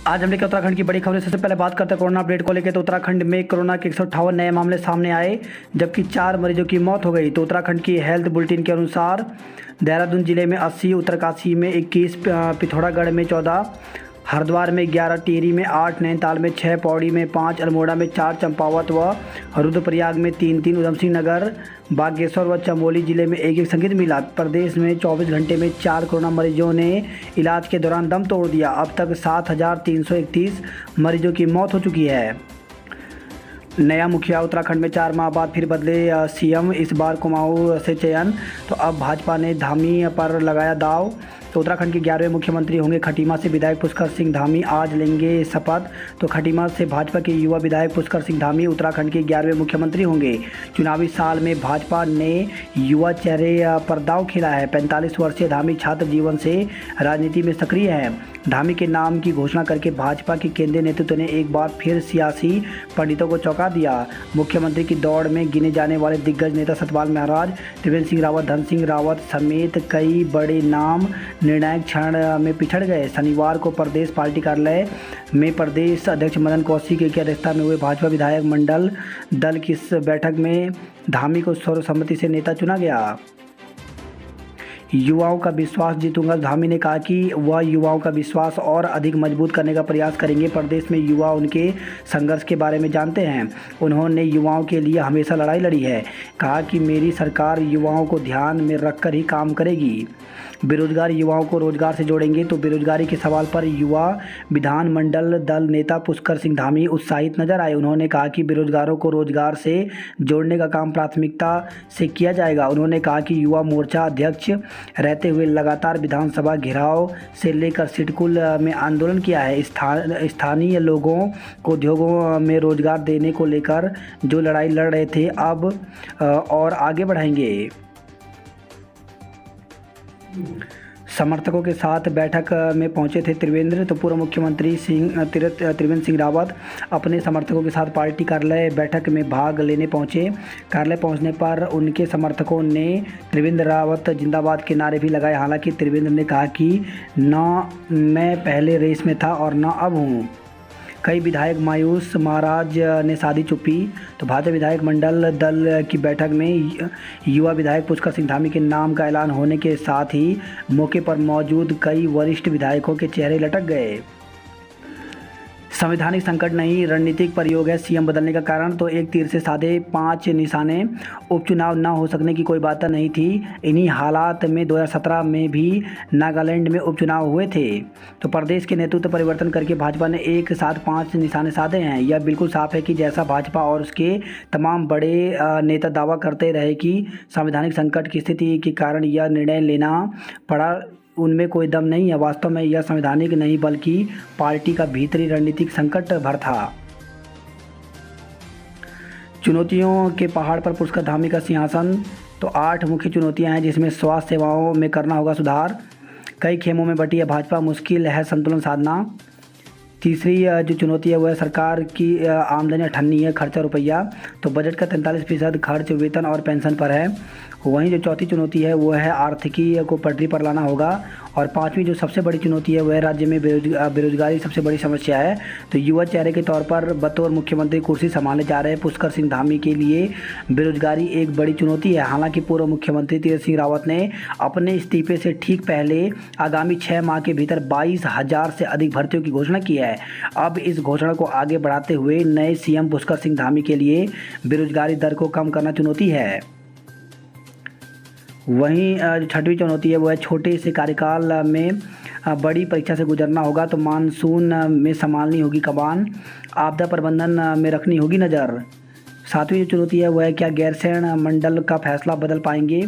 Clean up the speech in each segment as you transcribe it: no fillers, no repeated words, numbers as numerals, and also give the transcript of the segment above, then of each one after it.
आज हम लेकर उत्तराखंड की बड़ी खबरें। सबसे पहले बात करते हैं कोरोना अपडेट को लेकर। तो उत्तराखंड में कोरोना के 158 नए मामले सामने आए, जबकि 4 मरीजों की मौत हो गई। तो उत्तराखंड की हेल्थ बुलेटिन के अनुसार देहरादून जिले में 80, उत्तरकाशी में 21, पिथौरागढ़ में 14, हरिद्वार में 11, टिहरी में 8, नैनीताल में 6, पौड़ी में 5, अल्मोड़ा में 4, चंपावत व रुद्रप्रयाग में 3, उधमसिंह नगर, बागेश्वर व चमोली जिले में 1 संक्रमित मिला। प्रदेश में 24 घंटे में 4 कोरोना मरीजों ने इलाज के दौरान दम तोड़ दिया। अब तक 7,331 मरीजों की मौत हो चुकी है। नया मुखिया उत्तराखंड में 4 माह बाद फिर बदले सीएम, इस बार कुमाऊं से चयन। तो अब भाजपा ने धामी पर लगाया दाव। तो उत्तराखंड के 11वें मुख्यमंत्री होंगे। खटीमा से विधायक पुष्कर सिंह धामी आज लेंगे शपथ। तो खटीमा से भाजपा के युवा विधायक पुष्कर सिंह धामी उत्तराखंड के 11वें मुख्यमंत्री होंगे। चुनावी साल में भाजपा ने युवा चेहरे पर दाव खेला है। 45 वर्षीय धामी छात्र जीवन से राजनीति में सक्रिय हैं। धामी के नाम की घोषणा करके भाजपा के केंद्रीय नेतृत्व ने एक बार फिर सियासी पंडितों को चौंका दिया। मुख्यमंत्री की दौड़ में गिने जाने वाले दिग्गज नेता सतपाल महाराज, त्रिवेंद्र सिंह रावत, धन सिंह रावत समेत कई बड़े नाम निर्णायक क्षण में पिछड़ गए। शनिवार को प्रदेश पार्टी कार्यालय में प्रदेश अध्यक्ष मदन कौशिक की अध्यक्षता में हुए भाजपा विधायक मंडल दल की इस बैठक में धामी को सर्वसम्मति से नेता चुना गया। युवाओं का विश्वास जीतूंगा। धामी ने कहा कि वह युवाओं का विश्वास और अधिक मजबूत करने का प्रयास करेंगे। प्रदेश में युवा उनके संघर्ष के बारे में जानते हैं। उन्होंने युवाओं के लिए हमेशा लड़ाई लड़ी है। कहा कि मेरी सरकार युवाओं को ध्यान में रखकर ही काम करेगी। बेरोजगार युवाओं को रोजगार से जोड़ेंगे। तो बेरोजगारी के सवाल पर युवा विधानमंडल दल नेता पुष्कर सिंह धामी उत्साहित नजर आए। उन्होंने कहा कि बेरोजगारों को रोजगार से जोड़ने का काम प्राथमिकता से किया जाएगा। उन्होंने कहा कि युवा मोर्चा अध्यक्ष रहते हुए लगातार विधानसभा घेराव से लेकर सिडकुल में आंदोलन किया है। स्थानीय लोगों को उद्योगों में रोजगार देने को लेकर जो लड़ाई लड़ रहे थे अब और आगे बढ़ाएंगे। समर्थकों के साथ बैठक में पहुंचे थे त्रिवेंद्र। तो पूर्व मुख्यमंत्री त्रिवेंद्र सिंह रावत अपने समर्थकों के साथ पार्टी कार्यालय बैठक में भाग लेने पहुंचे। कार्यालय पहुंचने पर उनके समर्थकों ने त्रिवेंद्र रावत जिंदाबाद के नारे भी लगाए। हालांकि त्रिवेंद्र ने कहा कि न मैं पहले रेस में था और न अब हूं। कई विधायक मायूस, महाराज ने साधी चुप्पी। तो भाजपा विधायक मंडल दल की बैठक में युवा विधायक पुष्कर सिंह धामी के नाम का ऐलान होने के साथ ही मौके पर मौजूद कई वरिष्ठ विधायकों के चेहरे लटक गए। संवैधानिक संकट नहीं, रणनीतिक प्रयोग है सीएम बदलने का कारण। तो एक तीर से साधे 5 निशाने। उपचुनाव न हो सकने की कोई बात नहीं थी। इन्हीं हालात में 2017 में भी नागालैंड में उपचुनाव हुए थे। तो प्रदेश के नेतृत्व परिवर्तन करके भाजपा ने एक साथ 5 निशाने साधे हैं। यह बिल्कुल साफ है कि जैसा भाजपा और उसके तमाम बड़े नेता दावा करते रहे कि संवैधानिक संकट की स्थिति के कारण यह निर्णय लेना पड़ा, उनमें कोई दम नहीं है। वास्तव में यह संवैधानिक नहीं बल्कि पार्टी का भीतरी रणनीतिक संकट भर था। चुनौतियों के पहाड़ पर पुष्कर धामी का सिंहासन। तो 8 मुख्य चुनौतियां हैं, जिसमें स्वास्थ्य सेवाओं में करना होगा सुधार। कई खेमों में बटी है भाजपा, मुश्किल है संतुलन साधना। तीसरी जो चुनौती है वह है सरकार की आमदनी अठन्नी है, खर्चा रुपया। तो बजट का 43% खर्च वेतन और पेंशन पर है। वहीं जो चौथी चुनौती है वो है आर्थिकी को पटरी पर लाना होगा। और 5वीं जो सबसे बड़ी चुनौती है वह राज्य में बेरोजगारी सबसे बड़ी समस्या है। तो युवा चेहरे के तौर पर बतौर मुख्यमंत्री कुर्सी संभालने जा रहे पुष्कर सिंह धामी के लिए बेरोजगारी एक बड़ी चुनौती है। हालांकि पूर्व मुख्यमंत्री त्रिवेंद्र सिंह रावत ने अपने इस्तीफे से ठीक पहले आगामी 6 माह के भीतर 22,000 से अधिक भर्तियों की घोषणा की है। अब इस घोषणा को आगे बढ़ाते हुए नए सीएम पुष्कर सिंह धामी के लिए बेरोजगारी दर को कम करना चुनौती है। वहीं जो 6वीं चुनौती है वो है छोटे से कार्यकाल में बड़ी परीक्षा से गुजरना होगा। तो मानसून में संभालनी होगी कमान, आपदा प्रबंधन में रखनी होगी नज़र। 7वीं जो चुनौती है वह है क्या गैरसैंण मंडल का फैसला बदल पाएंगे।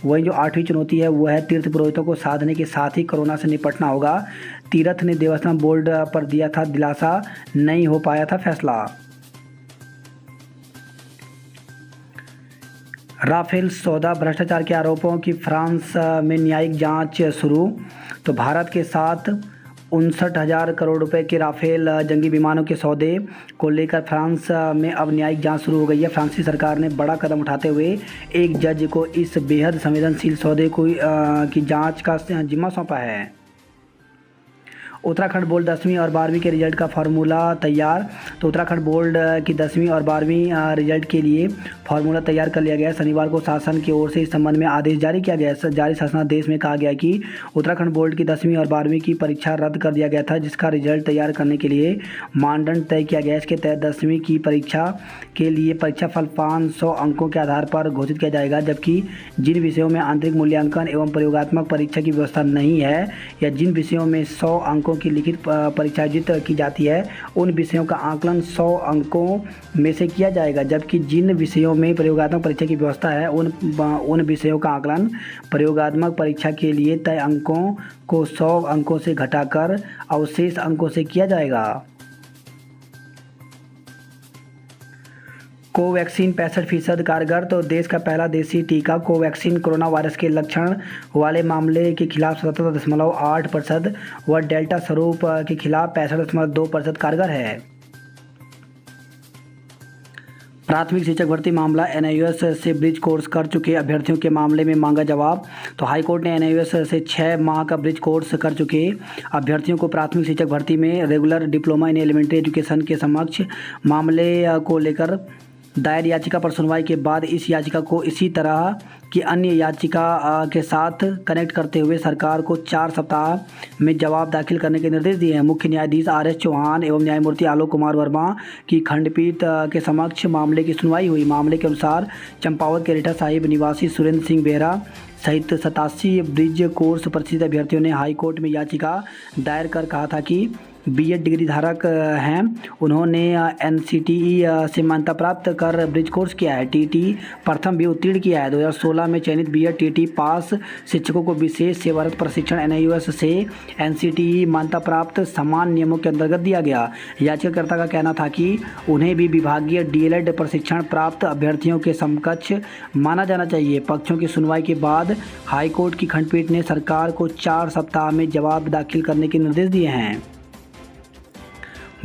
वहीं जो 8वीं चुनौती है वह है तीर्थ पुरोहितों को साधने के साथ ही कोरोना से निपटना होगा। तीर्थ ने देवस्थान बोर्ड पर दिया था दिलासा, नहीं हो पाया था फैसला। राफेल सौदा भ्रष्टाचार के आरोपों की फ्रांस में न्यायिक जांच शुरू। तो भारत के साथ 59,000 करोड़ रुपए के राफेल जंगी विमानों के सौदे को लेकर फ्रांस में अब न्यायिक जांच शुरू हो गई है। फ्रांसीसी सरकार ने बड़ा कदम उठाते हुए एक जज को इस बेहद संवेदनशील सौदे की जांच का जिम्मा सौंपा है। उत्तराखंड बोर्ड 10वीं और 12वीं के रिजल्ट का फार्मूला तैयार। तो उत्तराखंड बोर्ड की 10वीं और 12वीं रिजल्ट के लिए फार्मूला तैयार कर लिया गया। शनिवार को शासन की ओर से इस संबंध में आदेश जारी किया गया। जारी शासनादेश में कहा गया कि उत्तराखंड बोर्ड की 10वीं और 12वीं की परीक्षा रद्द कर दिया गया था, जिसका रिजल्ट तैयार करने के लिए मानदंड तय किया गया। इसके तहत 10वीं की परीक्षा के लिए परीक्षाफल 500 अंकों के आधार पर घोषित किया जाएगा, जबकि जिन विषयों में आंतरिक मूल्यांकन एवं प्रयोगात्मक परीक्षा की व्यवस्था नहीं है या जिन विषयों में 100 अंकों की लिखित परीक्षा आयोजित की जाती है, उन विषयों का आकलन 100 अंकों में से किया जाएगा, जबकि जिन विषयों में प्रयोगात्मक परीक्षा की व्यवस्था है उन विषयों का आकलन प्रयोगात्मक परीक्षा के लिए तय अंकों को 100 अंकों से घटाकर अवशेष अंकों से किया जाएगा। कोवैक्सीन 65% कारगर। तो देश का पहला देसी टीका कोवैक्सीन कोरोना वायरस के लक्षण वाले मामले के खिलाफ 77.8% व डेल्टा स्वरूप के खिलाफ 65.2% कारगर है। प्राथमिक शिक्षक भर्ती मामला, एनआईओएस से ब्रिज कोर्स कर चुके अभ्यर्थियों के मामले में मांगा जवाब। तो हाईकोर्ट ने एनआईओएस से 6 माह का ब्रिज कोर्स कर चुके अभ्यर्थियों को प्राथमिक शिक्षक भर्ती में regular diploma in elementary education के समक्ष मामले को लेकर दायर याचिका पर सुनवाई के बाद इस याचिका को इसी तरह की अन्य याचिका के साथ कनेक्ट करते हुए सरकार को 4 सप्ताह में जवाब दाखिल करने के निर्देश दिए हैं। मुख्य न्यायाधीश आर.एस. चौहान एवं न्यायमूर्ति आलोक कुमार वर्मा की खंडपीठ के समक्ष मामले की सुनवाई हुई। मामले के अनुसार चंपावत के रीठा साहिब निवासी सुरेंद्र सिंह बेहरा सहित 87 ब्रिज कोर्स प्रशिक्षित अभ्यर्थियों ने हाईकोर्ट में याचिका दायर कर कहा था कि बीएड डिग्री धारक हैं, उन्होंने एनसीटीई से मान्यता प्राप्त कर ब्रिज कोर्स किया है, टीटी प्रथम भी उत्तीर्ण किया है। 2016 में चयनित बीएड टीटी पास शिक्षकों को विशेष सेवारत प्रशिक्षण एनआईओएस से एनसीटीई मान्यता प्राप्त समान नियमों के अंतर्गत दिया गया। याचिकाकर्ता का कहना था कि उन्हें भी विभागीय डीएलएड प्रशिक्षण प्राप्त अभ्यर्थियों के समकक्ष माना जाना चाहिए। पक्षों की सुनवाई के बाद हाईकोर्ट की खंडपीठ ने सरकार को 4 सप्ताह में जवाब दाखिल करने के निर्देश दिए हैं।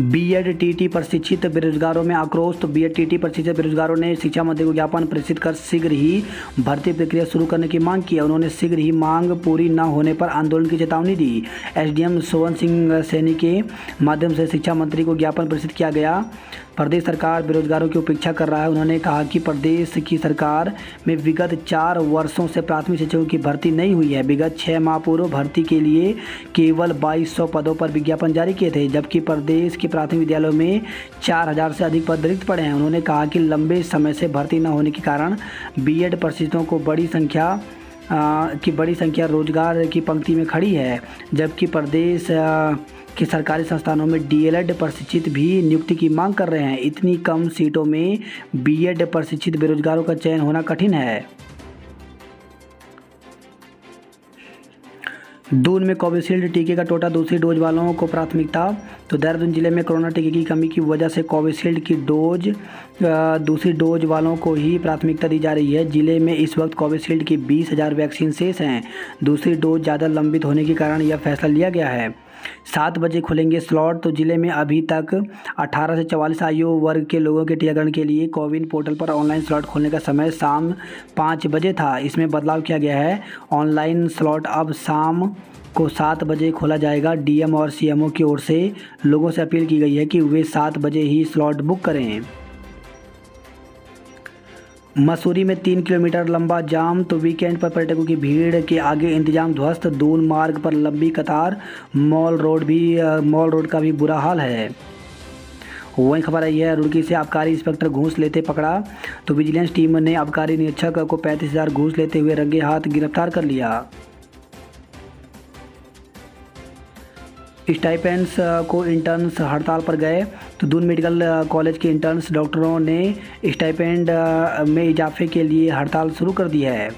बीएड टीटी प्रशिक्षित बेरोजगारों में आक्रोश। तो बीएड टीटी प्रशिक्षित बेरोजगारों ने शिक्षा मंत्री को ज्ञापन प्रेषित कर शीघ्र ही भर्ती प्रक्रिया शुरू करने की मांग की। उन्होंने शीघ्र ही मांग पूरी न होने पर आंदोलन की चेतावनी दी। एसडीएम सोवन सिंह सैनी के माध्यम से शिक्षा मंत्री को ज्ञापन प्रेषित किया गया। प्रदेश सरकार बेरोजगारों की उपेक्षा कर रहा है। उन्होंने कहा कि प्रदेश की सरकार में विगत 4 वर्षों से प्राथमिक शिक्षकों की भर्ती नहीं हुई है। विगत 6 माह पूर्व भर्ती के लिए केवल 2200 पदों पर विज्ञापन जारी किए थे, जबकि प्रदेश के प्राथमिक विद्यालयों में 4000 से अधिक पद रिक्त पड़े हैं। उन्होंने कहा कि लंबे समय से भर्ती न होने के कारण बीएड प्रशिक्षुओं को बड़ी संख्या रोजगार की पंक्ति में खड़ी है, जबकि प्रदेश कि सरकारी संस्थानों में डीएलएड प्रशिक्षित भी नियुक्ति की मांग कर रहे हैं। इतनी कम सीटों में बीएड प्रशिक्षित बेरोजगारों का चयन होना कठिन है। दून में कोविशील्ड टीके का टोटा दूसरी डोज वालों को प्राथमिकता। तो देहरादून जिले में कोरोना टीके की कमी की वजह से कोविशील्ड की दूसरी डोज वालों को ही प्राथमिकता दी जा रही है। जिले में इस वक्त कोविशील्ड की 20,000 वैक्सीन शेष हैं। दूसरी डोज ज़्यादा लंबित होने के कारण यह फैसला लिया गया है। 7 बजे खुलेंगे स्लॉट। तो जिले में अभी तक 18 से 44 आयु वर्ग के लोगों के टीकाकरण के लिए कोविन पोर्टल पर ऑनलाइन स्लॉट खोलने का समय शाम 5 बजे था। इसमें बदलाव किया गया है। ऑनलाइन स्लॉट अब शाम को 7 बजे खोला जाएगा। डीएम और सीएमओ की ओर से लोगों से अपील की गई है कि वे 7 बजे ही स्लॉट बुक करें। मसूरी में 3 किलोमीटर लंबा जाम। तो वीकेंड पर पर्यटकों की भीड़ के आगे इंतजाम ध्वस्त। दून मार्ग पर लंबी कतार। मॉल रोड का भी बुरा हाल है। वहीं खबर आई है रुड़की से आबकारी इंस्पेक्टर घूस लेते पकड़ा। तो विजिलेंस टीम ने आबकारी निरीक्षक को 35,000 घूस लेते हुए रंगे हाथ गिरफ्तार कर लिया। स्टाइपेंड्स को इंटर्न्स हड़ताल पर गए। तो दून मेडिकल कॉलेज के इंटर्न्स डॉक्टरों ने स्टाइपेंड में इजाफे के लिए हड़ताल शुरू कर दी है।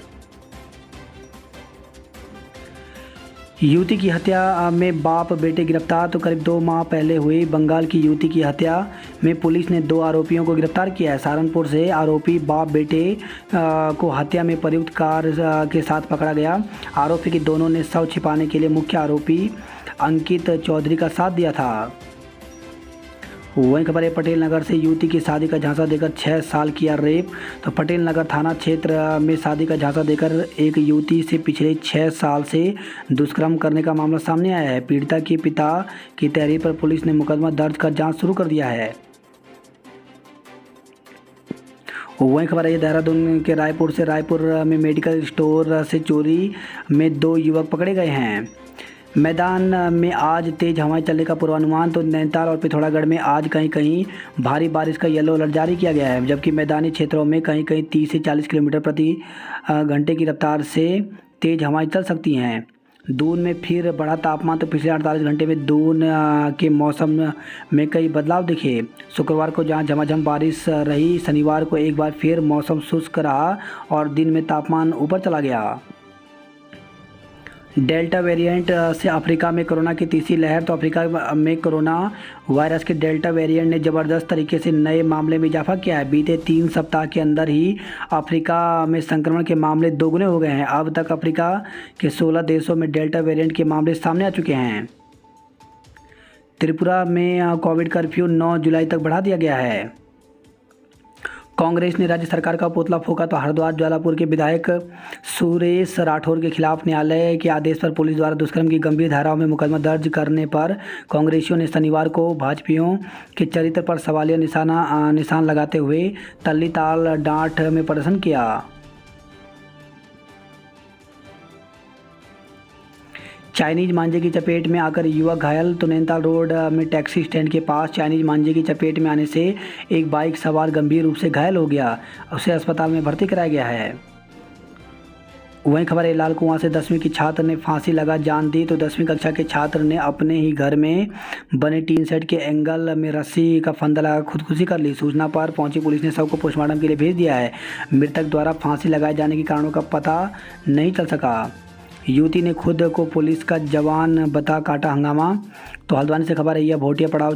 युवती की हत्या में बाप बेटे गिरफ्तार। तो करीब 2 माह पहले हुई बंगाल की युवती की हत्या में पुलिस ने 2 आरोपियों को गिरफ्तार किया है। सहारनपुर से आरोपी बाप बेटे को हत्या में प्रयुक्त कार के साथ पकड़ा गया। आरोपी की दोनों ने शव छिपाने के लिए मुख्य आरोपी अंकित चौधरी का साथ दिया था। वहीं खबर है पटेल नगर से युवती की शादी का झांसा देकर 6 साल किया रेप। तो पटेल नगर थाना क्षेत्र में शादी का झांसा देकर एक युवती से पिछले 6 साल से दुष्कर्म करने का मामला सामने आया है। पीड़िता के पिता की तहरीर पर पुलिस ने मुकदमा दर्ज कर जांच शुरू कर दिया है। वहीं खबर है देहरादून के रायपुर में मेडिकल स्टोर से चोरी में 2 युवक पकड़े गए हैं। मैदान में आज तेज हवाएं चलने का पूर्वानुमान। तो नैनीताल और पिथौरागढ़ में आज कहीं कहीं भारी बारिश का येलो अलर्ट जारी किया गया है, जबकि मैदानी क्षेत्रों में कहीं कहीं 30 से 40 किलोमीटर प्रति घंटे की रफ्तार से तेज हवाएं चल सकती हैं। दून में फिर बढ़ा तापमान। तो पिछले 48 घंटे में दून के मौसम में कई बदलाव दिखे। शुक्रवार को जहां झमाझम बारिश रही, शनिवार को एक बार फिर मौसम शुष्क रहा और दिन में तापमान ऊपर चला गया। डेल्टा वेरिएंट से अफ्रीका में कोरोना की तीसरी लहर। तो अफ्रीका में कोरोना वायरस के डेल्टा वेरिएंट ने ज़बरदस्त तरीके से नए मामले में इजाफा किया है। बीते 3 सप्ताह के अंदर ही अफ्रीका में संक्रमण के मामले दोगुने हो गए हैं। अब तक अफ्रीका के 16 देशों में डेल्टा वेरिएंट के मामले सामने आ चुके हैं। त्रिपुरा में कोविड कर्फ्यू 9 जुलाई तक बढ़ा दिया गया है। कांग्रेस ने राज्य सरकार का पुतला फूंका। तो हरिद्वार ज्वालापुर के विधायक सुरेश राठौर के खिलाफ न्यायालय के आदेश पर पुलिस द्वारा दुष्कर्म की गंभीर धाराओं में मुकदमा दर्ज करने पर कांग्रेसियों ने शनिवार को भाजपाइयों के चरित्र पर सवालिया निशान लगाते हुए तल्ली ताल डांट में प्रदर्शन किया। चाइनीज मांझे की चपेट में आकर युवक घायल। तो नैनीताल रोड में टैक्सी स्टैंड के पास चाइनीज मांझे की चपेट में आने से एक बाइक सवार गंभीर रूप से घायल हो गया। उसे अस्पताल में भर्ती कराया गया है। वहीं खबर है लाल कुआं से 10वीं की छात्र ने फांसी लगा जान दी। तो 10वीं कक्षा के छात्र ने अपने ही घर में बने टीन सेट के एंगल में रस्सी का फंदा लगा खुदकुशी कर ली। सूचना पर पहुंची पुलिस ने शव को पोस्टमार्टम के लिए भेज दिया है। मृतक द्वारा फांसी लगाए जाने के कारणों का पता नहीं चल सका। युवती ने खुद को पुलिस का जवान बता काटा हंगामा। तो हल्द्वानी से खबर है यह भोटिया पड़ाव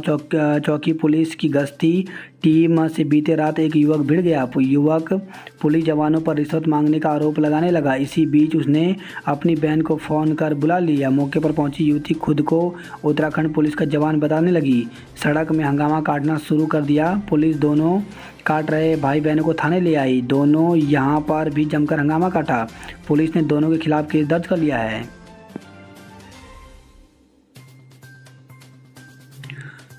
चौकी पुलिस की गश्ती टीम से बीते रात एक युवक भिड़ गया। युवक पुलिस जवानों पर रिश्वत मांगने का आरोप लगाने लगा। इसी बीच उसने अपनी बहन को फ़ोन कर बुला लिया। मौके पर पहुंची युवती खुद को उत्तराखंड पुलिस का जवान बताने लगी। सड़क में हंगामा काटना शुरू कर दिया। पुलिस दोनों काट रहे भाई बहनों को थाने ले आई। दोनों यहां पर भी जमकर हंगामा काटा। पुलिस ने दोनों के खिलाफ केस दर्ज कर लिया है।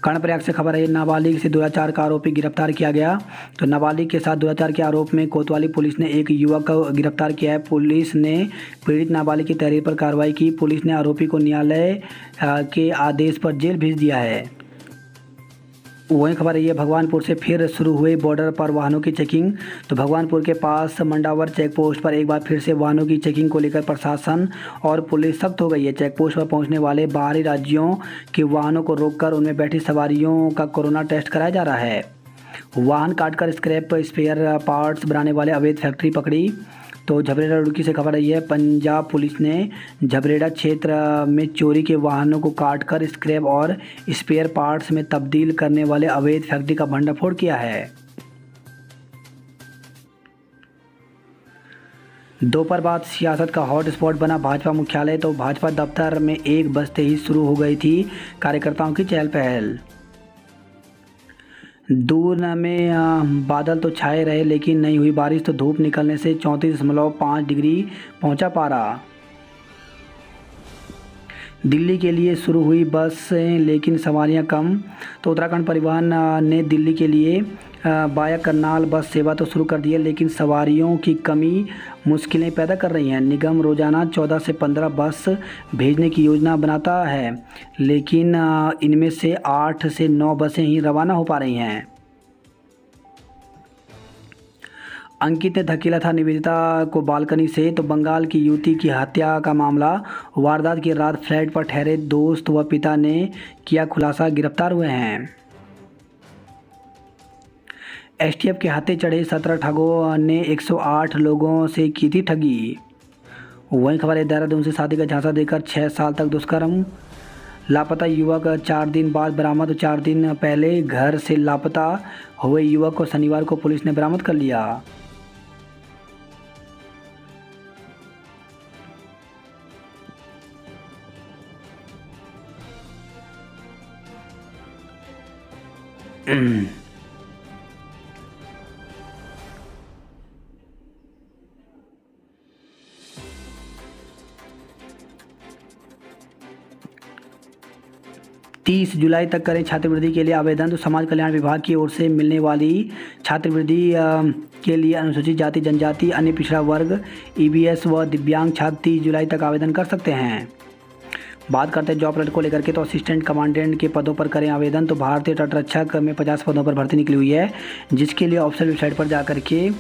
कर्णप्रयाग से खबर है नाबालिग से दुराचार का आरोपी गिरफ्तार किया गया। तो नाबालिग के साथ दुराचार के आरोप में कोतवाली पुलिस ने एक युवक को गिरफ्तार किया है। पुलिस ने पीड़ित नाबालिग की तहरीर पर कार्रवाई की। पुलिस ने आरोपी को न्यायालय के आदेश पर जेल भेज दिया है। वहीं खबर है भगवानपुर से फिर शुरू हुए बॉर्डर पर वाहनों की चेकिंग। तो भगवानपुर के पास मंडावर चेक पोस्ट पर एक बार फिर से वाहनों की चेकिंग को लेकर प्रशासन और पुलिस सख्त हो गई है। चेक पोस्ट पर पहुंचने वाले बाहरी राज्यों के वाहनों को रोककर उनमें बैठी सवारियों का कोरोना टेस्ट कराया जा रहा है। वाहन काटकर स्क्रैप स्पेयर पार्ट्स बनाने वाले अवैध फैक्ट्री पकड़ी। तो झबरेड़ा रुड़की से खबर आई है पंजाब पुलिस ने झबरेड़ा क्षेत्र में चोरी के वाहनों को काटकर स्क्रैप और स्पेयर पार्ट्स में तब्दील करने वाले अवैध फैक्ट्री का भंडाफोड़ किया है। दोपहर बाद सियासत का हॉटस्पॉट बना भाजपा मुख्यालय। तो भाजपा दफ्तर में 1 बजते ही शुरू हो गई थी कार्यकर्ताओं की चहल पहल। दूर में बादल तो छाए रहे लेकिन नहीं हुई बारिश। तो धूप निकलने से 34.5 डिग्री पहुंचा पारा। दिल्ली के लिए शुरू हुई बस लेकिन सवारियां कम। तो उत्तराखंड परिवहन ने दिल्ली के लिए बाया करनाल बस सेवा तो शुरू कर दी है, लेकिन सवारियों की कमी मुश्किलें पैदा कर रही हैं। निगम रोज़ाना 14 से 15 बस भेजने की योजना बनाता है, लेकिन इनमें से 8 से 9 बसें ही रवाना हो पा रही हैं। अंकित ने धकेला था निवेदिता को बालकनी से। तो बंगाल की युवती की हत्या का मामला, वारदात की रात फ्लैट पर ठहरे दोस्त व पिता ने किया खुलासा, गिरफ्तार हुए हैं। एसटीएफ के हाथे चढ़े 17 ठगों ने 108 लोगों से की थी ठगी। वहीं खबर है देहरादून से शादी का झांसा देकर 6 साल तक दुष्कर्म, लापता युवक 4 दिन बाद बरामद। 4 दिन पहले घर से लापता हुए युवक को शनिवार को पुलिस ने बरामद कर लिया। तीस जुलाई तक करें छात्रवृत्ति के लिए आवेदन। तो समाज कल्याण विभाग की ओर से मिलने वाली छात्रवृत्ति के लिए अनुसूचित जाति जनजाति अन्य पिछड़ा वर्ग ईबीएस व दिव्यांग छात्र 30 जुलाई तक आवेदन कर सकते हैं। बात करते हैं जॉब अलर्ट को लेकर के, तो असिस्टेंट कमांडेंट के पदों पर करें आवेदन। तो भारतीय तटरक्षक में 50 पदों पर भर्ती निकली हुई है, जिसके लिए ऑफिशियल वेबसाइट पर जाकर के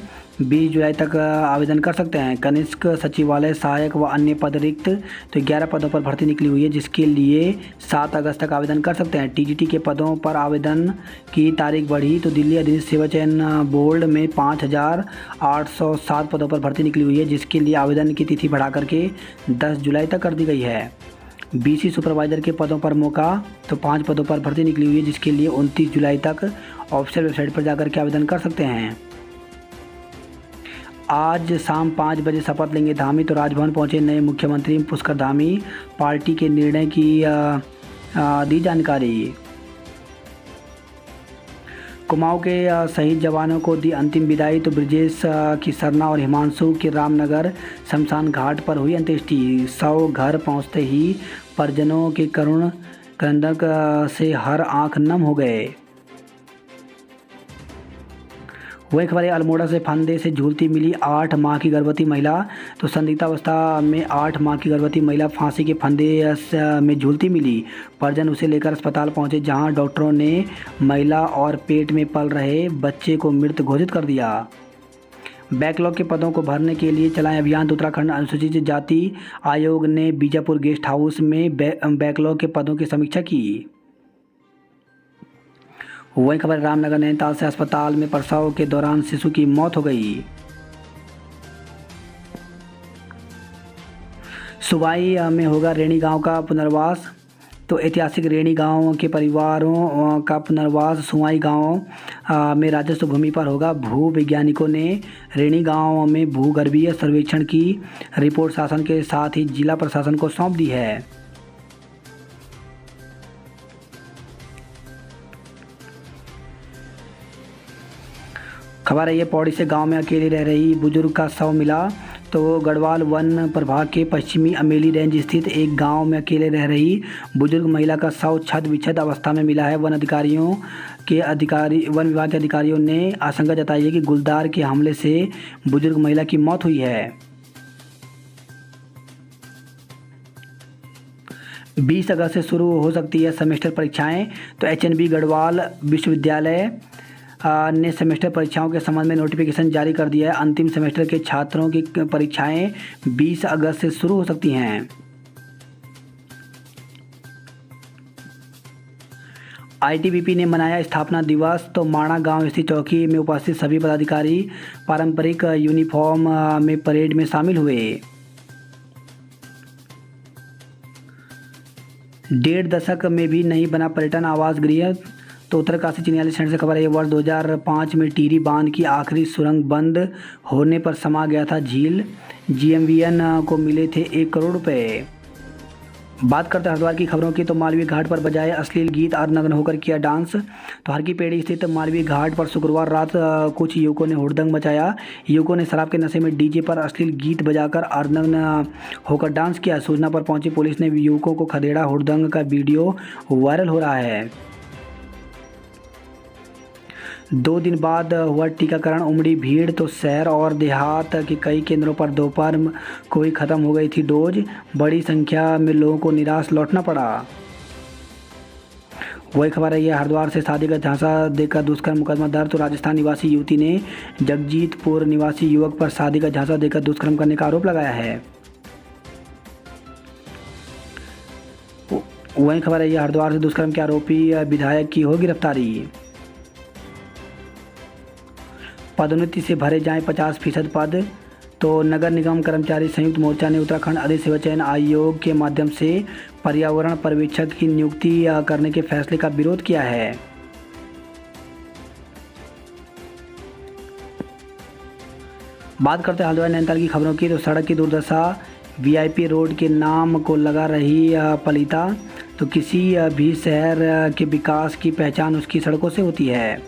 20 जुलाई तक आवेदन कर सकते हैं। कनिष्क सचिवालय सहायक व अन्य पद रिक्त, तो 11 पदों पर भर्ती निकली हुई है, जिसके लिए 7 अगस्त तक आवेदन कर सकते हैं। टीजीटी के पदों पर आवेदन की तारीख बढ़ी, तो दिल्ली अधिनियम सेवा चयन बोर्ड में 5807 पदों पर भर्ती निकली हुई है, जिसके लिए आवेदन की तिथि बढ़ा करके 10 जुलाई तक कर दी गई है। बीसी सुपरवाइज़र के पदों पर मौका, तो 5 पदों पर भर्ती निकली हुई है, जिसके लिए 29 जुलाई तक ऑफिशियल वेबसाइट पर जाकर के आवेदन कर सकते हैं। आज शाम 5 बजे शपथ लेंगे धामी, तो राजभवन पहुंचे नए मुख्यमंत्री पुष्कर धामी। पार्टी के निर्णय की दी जानकारी। कुमाऊं के शहीद जवानों को दी अंतिम विदाई, तो ब्रजेश की सरना और हिमांशु के रामनगर शमशान घाट पर हुई अंत्येष्टि। 100 घर पहुंचते ही परिजनों के करुण क्रंदक से हर आंख नम हो गए। वही खबर है अल्मोड़ा से फंदे से झूलती मिली 8 माह की गर्भवती महिला। तो संदिग्धावस्था में 8 माह की गर्भवती महिला फांसी के फंदे में झूलती मिली। परिजन उसे लेकर अस्पताल पहुंचे, जहां डॉक्टरों ने महिला और पेट में पल रहे बच्चे को मृत घोषित कर दिया। बैकलॉग के पदों को भरने के लिए चलाएं अभियान। तो उत्तराखंड अनुसूचित जाति आयोग ने बीजापुर गेस्ट हाउस में बैकलॉग के पदों की समीक्षा की। वही खबर रामनगर नैनीताल से अस्पताल में प्रसव के दौरान शिशु की मौत हो गई। सुबाई में होगा रेणी गांव का पुनर्वास। तो ऐतिहासिक रेणी गांव के परिवारों का पुनर्वास सुवाई गांव में राजस्व भूमि पर होगा। भू वैज्ञानिकों ने रेणी गांव में भूगर्भीय सर्वेक्षण की रिपोर्ट शासन के साथ ही जिला प्रशासन को सौंप दी है। खबर है ये पौड़ी से गांव में अकेले रह रही बुजुर्ग का शव मिला। तो गढ़वाल वन प्रभाग के पश्चिमी अमेली रेंज स्थित एक गांव में अकेले रह रही बुजुर्ग महिला का शव छद विच्छद अवस्था में मिला है। वन विभाग के अधिकारियों ने आशंका जताई है कि गुलदार के हमले से बुजुर्ग महिला की मौत हुई है। 20 अगस्त से शुरू हो सकती है सेमेस्टर परीक्षाएं। तो एचएनबी गढ़वाल विश्वविद्यालय ने सेमेस्टर परीक्षाओं के संबंध में नोटिफिकेशन जारी कर दिया है। अंतिम सेमेस्टर के छात्रों की परीक्षाएं 20 अगस्त से शुरू हो सकती हैं। आईटीबीपी ने मनाया स्थापना दिवस। तो माणा गांव स्थित चौकी में उपस्थित सभी पदाधिकारी पारंपरिक यूनिफॉर्म में परेड में शामिल हुए। 1.5 दशक में भी नहीं बना पर्यटन आवास गृह। तो उत्तरकाशी चिन्याली सेंटर से खबर है वर्ष 2005 में टिहरी बांध की आखिरी सुरंग बंद होने पर समा गया था झील। जीएमवीएन को मिले थे 1 करोड़ रुपए। बात करते हैं हरिद्वार की खबरों की। तो मालवीय घाट पर बजाए अश्लील गीत और नग्न होकर किया डांस। तो हर की पेड़ी स्थित मालवीय घाट पर शुक्रवार रात कुछ युवकों ने हुड़दंग मचाया। युवकों ने शराब के नशे में डीजे पर अश्लील गीत बजाकर अर्धनग्न होकर डांस किया। सूचना पर पहुंची पुलिस ने युवकों को खदेड़ा। हुड़दंग का वीडियो वायरल हो रहा है। 2 दिन बाद हुआ टीकाकरण, उमड़ी भीड़। तो शहर और देहात के कई केंद्रों पर दोपहर को ही खत्म हो गई थी डोज। बड़ी संख्या में लोगों को निराश लौटना पड़ा। वही खबर है ये हरिद्वार से शादी का झांसा देकर दुष्कर्म मुकदमा दर्ज। तो राजस्थान निवासी युवती ने जगजीतपुर निवासी युवक पर शादी का झांसा देकर दुष्कर्म करने का आरोप लगाया है। वही खबर है ये हरिद्वार से दुष्कर्म के आरोपी विधायक की हो गिरफ्तारी। पदोन्नति से भरे जाएं 50% पद। तो नगर निगम कर्मचारी संयुक्त मोर्चा ने उत्तराखंड अधिक सेवा चयन आयोग के माध्यम से पर्यावरण पर्यवेक्षक की नियुक्ति करने के फैसले का विरोध किया है। बात करते हैं हल्द्वानी नैनीताल की खबरों की। तो सड़क की दुर्दशा, वीआईपी रोड के नाम को लगा रही पलीता। तो किसी भी शहर के विकास की पहचान उसकी सड़कों से होती है।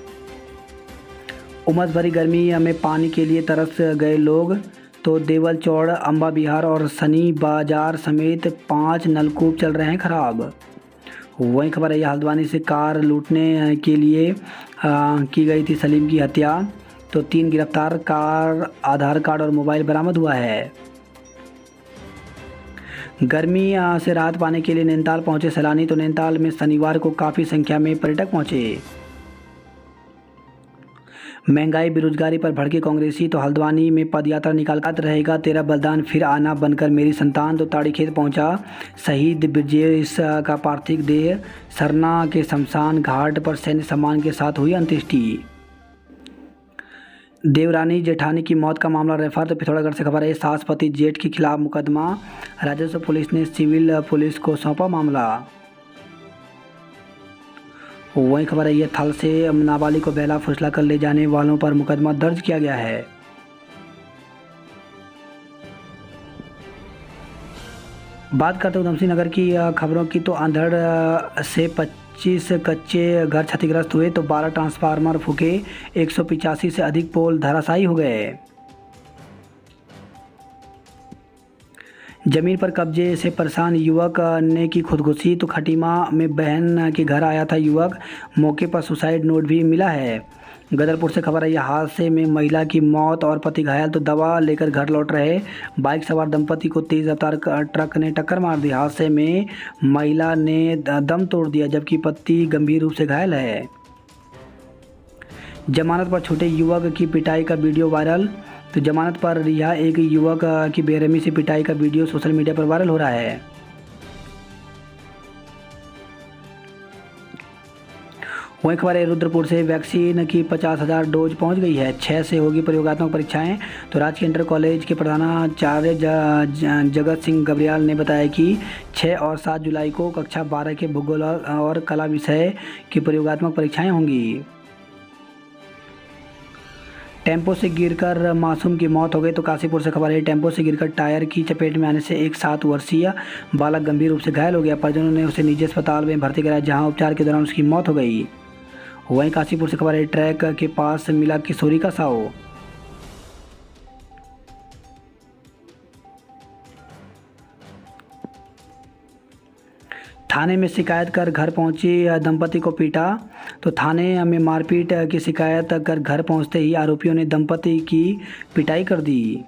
उमस भरी गर्मी में पानी के लिए तरस गए लोग, तो देवल चौड़, अम्बा विहार और सनी बाजार समेत 5 नलकूप चल रहे हैं खराब। वही खबर है, हल्द्वानी से कार लूटने के लिए की गई थी सलीम की हत्या, तो 3 गिरफ्तार, कार, आधार कार्ड और मोबाइल बरामद हुआ है। गर्मी से राहत पाने के लिए नैनीताल पहुंचे सैलानी, तो नैनीताल में शनिवार को काफ़ी संख्या में पर्यटक पहुंचे। महंगाई बेरोजगारी पर भड़के कांग्रेसी, तो हल्द्वानी में पदयात्रा निकालकर रहेगा तेरा बलिदान फिर आना बनकर मेरी संतान, तो ताड़ीखेत पहुंचा शहीद ब्रजेश का पार्थिव देह, सरना के शमशान घाट पर सैन्य सम्मान के साथ हुई अंत्येष्टि। देवरानी जेठानी की मौत का मामला रेफर, तो पिथौरागढ़ से खबर है, सास पति जेठ के खिलाफ मुकदमा, राजस्व पुलिस ने सिविल पुलिस को सौंपा मामला। वही खबर है, ये थल से नाबालिग को बहला फुसला कर ले जाने वालों पर मुकदमा दर्ज किया गया है। बात करते हैं उधमसिंह नगर की खबरों की, तो अंधड़ से 25 कच्चे घर क्षतिग्रस्त हुए, तो 12 ट्रांसफार्मर फूके, 185 से अधिक पोल धराशायी हो गए। जमीन पर कब्जे से परेशान युवक ने की खुदकुशी, तो खटीमा में बहन के घर आया था युवक, मौके पर सुसाइड नोट भी मिला है। गदरपुर से खबर है, यह हादसे में महिला की मौत और पति घायल, तो दवा लेकर घर लौट रहे बाइक सवार दंपति को तेज रफ्तार ट्रक ने टक्कर मार दी। हादसे में महिला ने दम तोड़ दिया, जबकि पति गंभीर रूप से घायल है। जमानत पर छूटे युवक की पिटाई का वीडियो वायरल, तो जमानत पर रिहा एक युवक की बेरहमी से पिटाई का वीडियो सोशल मीडिया पर वायरल हो रहा है। वहीं खबर है, रुद्रपुर से वैक्सीन की 50,000 डोज पहुंच गई है, 6 से होगी प्रयोगात्मक परीक्षाएं। तो राजकीय इंटर कॉलेज के प्रधानाचार्य जगत सिंह गबरियाल ने बताया कि 6 और 7 जुलाई को कक्षा 12 के भूगोल और कला विषय की प्रयोगात्मक परीक्षाएं होंगी। टेम्पो से गिरकर मासूम की मौत हो गई, तो काशीपुर से खबर है, टेम्पो से गिरकर टायर की चपेट में आने से एक 7 वर्षीय बालक गंभीर रूप से घायल हो गया। परिजनों ने उसे निजी अस्पताल में भर्ती कराया, जहां उपचार के दौरान उसकी मौत हो गई। वहीं काशीपुर से खबर है, ट्रैक के पास मिला किशोरी का शव। थाने में शिकायत कर घर पहुंची दंपति को पीटा, तो थाने में मारपीट की शिकायत कर घर पहुंचते ही आरोपियों ने दंपति की पिटाई कर दी।